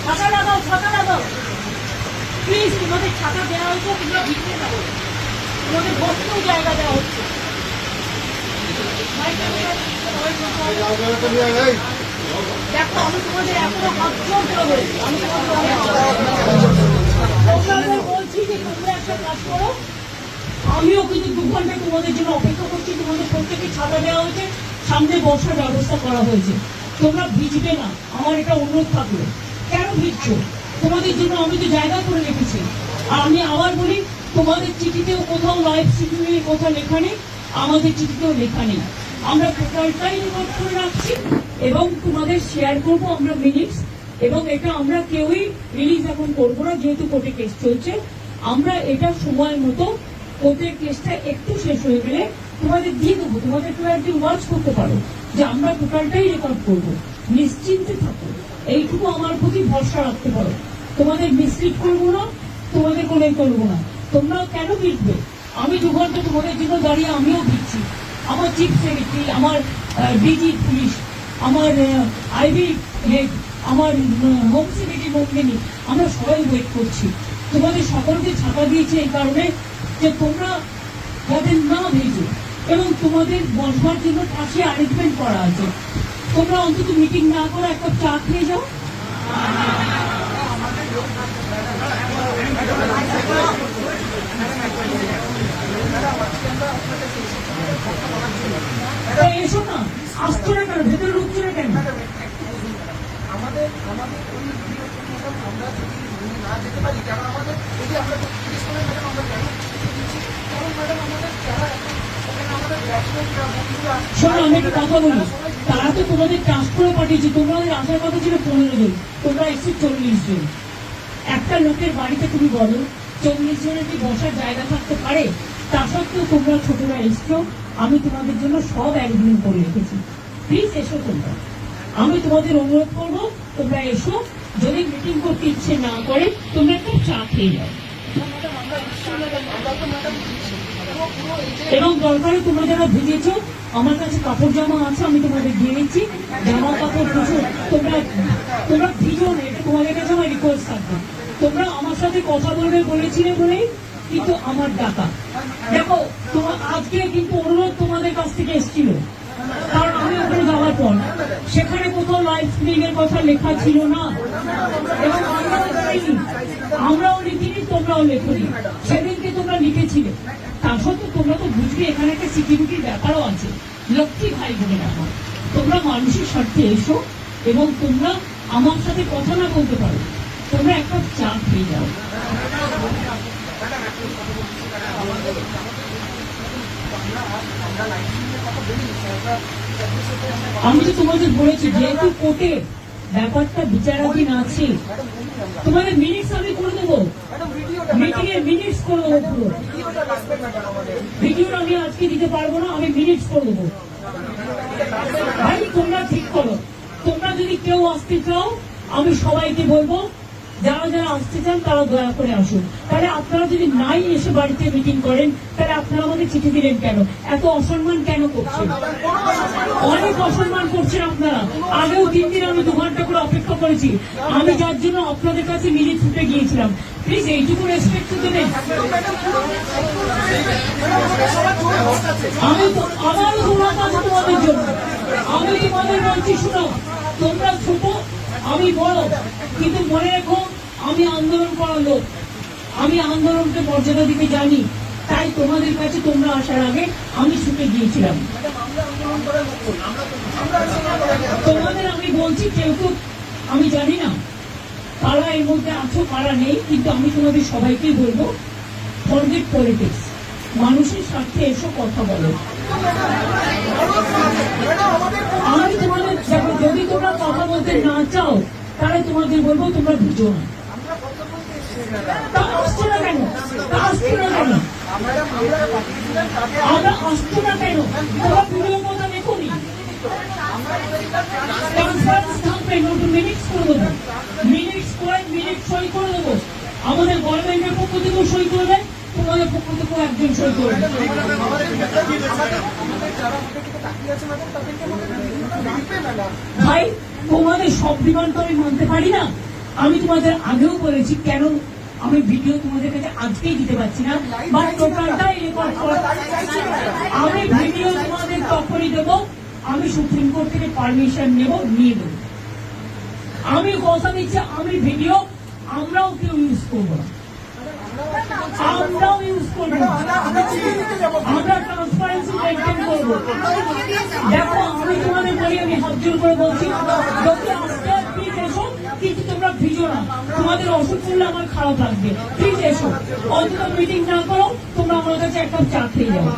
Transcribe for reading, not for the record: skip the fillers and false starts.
ছাতা লাগাও, ছাতা লাগাও প্লিজ। তোমাদের ছাতা দেওয়া হয়েছে, তোমরা ভিতরে যাবো, তোমাদের বসতেও জায়গা দেওয়া হচ্ছে। দেখো আমি তোমাদের এখনো হাত জোর করে বলছি, আমি তোমাদের বলছি যে তোমরা একটা কাজ করো। আমিও কিন্তু 2 ঘন্টা তোমাদের জন্য অপেক্ষা করছি। তোমাদের প্রত্যেকে ছাতা দেওয়া হয়েছে, সামনে বসার ব্যবস্থা করা হয়েছে। তোমরা ভিজবে না, আমার এটা অনুরোধ থাকলো। কেন ভিজছো? তোমাদের জন্য আমি তো জায়গা করে রেখেছি। আর আমি আবার বলি, তোমাদের চিঠিতেও কোথাও লাইভ স্ট্রিমিং কোথাও লেখা নেই, আমাদের চিঠিতেও লেখা নেই। আমরা টোটালটাই রেকর্ড করে রাখছি এবং তোমাদের শেয়ার করবো আমরা মিনিটস। এবং এটা আমরা কেউই রিলিজ এখন করবো না, যেহেতু কোর্টে কেস চলছে। আমরা এটা সময় মতো কোর্টের কেসটা একটু শেষ হয়ে গেলে তোমাদের দিয়ে দেবো। তোমাদের কেউ একদিন ওয়াচ করতে পারো যে আমরা টোটালটাই রেকর্ড করবো। নিশ্চিন্তে থাকো, এইটুকু আমার প্রতি ভরসা রাখতে পারো। তোমাদের মিসলিড করবো না, তোমাদের কোনোই করবো না। তোমরাও কেন ভিড়বে? আমি 2 ঘন্টা তোমাদের জন্য দাঁড়িয়ে আমিও ভিড়ছি। আমার চিফ সেক্রেটারি, আমার ডিজি পুলিশ, আমার আইবি হেড, আমার হোম সেক্রেটারি মন্দিনী, আমরা সবাই ওয়েট করছি। তোমাদের সকলকে ছাপা দিয়েছে এই কারণে যে তোমরা যাতে না ভেজো, এবং তোমাদের বসবার জন্য পাশে অ্যারেঞ্জমেন্ট করা আছে। তোমরা অন্তত মিটিং না করে একটা চা খেয়ে যাও। এসো না, আসছো না কেন? ভেতরে ঢুকছো না কেন? আমাদের আমাদের ওই আমরা যদি না যেতে পারি, কেন আমাদের যদি আমরা জিজ্ঞেস করে ম্যাডাম আমরা কেন দিচ্ছি, কারণ ম্যাডাম আমাদের যারা আমাদের ব্যাটসম্যানরা বন্ধুরা। শোনো, আমি একটা কথা বলি, তারা তো তোমাদের ট্রান্সফারে পাঠিয়েছে। তোমাদের আসার কথা ছিল 15 জন, তোমরা এসছো 40 জন। একটা লোকের বাড়িতে তুমি বলো 40 জনের কি বসার জায়গা থাকতে পারে? তা সত্ত্বেও তোমরা ছোটরা এসছো। আমি তোমাদের জন্য সব অ্যারেঞ্জমেন্ট করে রেখেছি। প্লিজ এসো তোমরা। আমি তোমাদের অনুরোধ করবো, তোমরা এসো। যদি মিটিং করতে ইচ্ছে না করে, তোমরা একটু চা খেয়ে যাও। এবং দরকারে তোমরা যারা ভিজেছো, আমার কাছে কাপড় জামা আছে, আমি তোমাদের দিয়ে দিচ্ছি। জামা কাপড় কিছু তোমরা ভিজো না, এটা তোমাদের কাছে আমার রিকোয়েস্ট থাকবে। তোমরা আমার সাথে কথা বলবে বলেছিলে বলেই কিন্তু আমার ডাকা। দেখো তোমার আজকে কিন্তু অনুরোধ তোমাদের কাছ থেকে এসেছিল, কারণ আমি ওখানে যাওয়ার পর সেখানে কোথাও লাইভ স্ট্রিমিং এর কথা লেখা ছিল না, এবং আমরাও লিখিনি, তোমরাও লেখনি। সেদিনকে তোমরা লিখেছিলে। তা সত্ত্বেও তোমরা তো বুঝবে এখানে একটা সিকিউরিটির ব্যাপারও আছে। লক্ষ্মী ভাই বোনের আমার, তোমরা মানুষের স্বার্থে এসো এবং তোমরা আমার সাথে কথা না বলতে পারো, তোমরা একটা চা খেয়ে যাও। আমি তো তোমাদের বলেছি, যেহেতু কোর্টে ব্যাপারটা বিচারাধীন আছে, তোমাদের মিনিটস আমি করে দেবো, মিটিং এর মিনিটস করে দেবো। পুরো ভিডিওটা আমি আজকে দিতে পারবো না, আমি মিনিটস করে দেবো। ভাই তোমরা ঠিক করো, তোমরা যদি কেউ আসতে চাও আমি সবাইকে বলবো, যারা যারা আসতে চান তারা দয়া করে আসুন। তাহলে আপনারা যদি নাই এসে বাড়িতে মিটিং করেন, তাহলে আপনারা আমাদের চিঠি দিলেন কেন? এত অসম্মান কেন করছেন? অনেক অসম্মান করছেন আপনারা। আগেও 3 দিন আমি 2 ঘন্টা করে অপেক্ষা করেছি, আমি যার জন্য আপনাদের কাছে মিনিট ছুটে গিয়েছিলাম। প্লিজ এইটুকু রেসপেক্ট তো দেবেন। আমি তো আমারও দৌড়াতে আছে তোমাদের জন্য। আমি তোমাদের বলছি, শুনো, তোমরা ছোট, আমি বড়, কিন্তু মনে রেখো আমি আন্দোলন করার লোক। আমি আন্দোলনকে মর্যাদা দিতে জানি, তাই তোমাদের কাছে তোমরা আসার আগে আমি ছুটে গিয়েছিলাম। তোমাদের আমি বলছি, কেউ কেউ আমি জানি না কারা এর মধ্যে আছো কারা নেই, কিন্তু আমি তোমাদের সবাইকেই বলবো, ফরগেট পলিটিক্স, মানুষের স্বার্থে এসো, কথা বলো। আমি তোমাদের যদি তোমরা কথা বলতে না চাও, তাহলে তোমাদের বলবো তোমরা বুঝো না। তা আসছো না কেন? আসছো না কেন? আমরা আসছো না কেন? তোমরা ভিডিও কথা দেখোনি। কনফারেন্স থাকবে, নতুন মিনিটস করে দেবো, মিনিটস করে মিনিট সই করে দেবো। আমাদের গভর্নমেন্টের পক্ষ থেকেও সই করবে, তোমাদের পক্ষ থেকেও একজন সই করবে। ভাই তোমাদের সব ডিমান্ড তো আমি মানতে পারি না, আমি তোমাদের আগেও বলেছি কেন আমি ভিডিও তোমাদের কাছে আজকেই দিতে পারছি না, বা টোটালটাই রেকর্ড করে আমি ভিডিও তোমাদের তখনই দেবো আমি সুপ্রিম কোর্ট থেকে পারমিশন নিয়ে দেবো। আমি কথা দিচ্ছি আমি ভিডিও আমরাও কেউ ইউজ করবো না, আমরাও ইউজ করবো না, আমরা ট্রান্সপারেন্সি মেনটেন করবো। দেখো আমি তোমাদের বলি, আমি হাত জোর করে বলছি যদি আজকে প্লিজ এসো, কিন্তু তোমরা ভিজো না, তোমাদের অসুখ করলে আমার খারাপ লাগবে, প্লিজ এসো, অন্তত মিটিং না করো, তোমরা আমার কাছে এক কাপ চা খেয়ে যাও।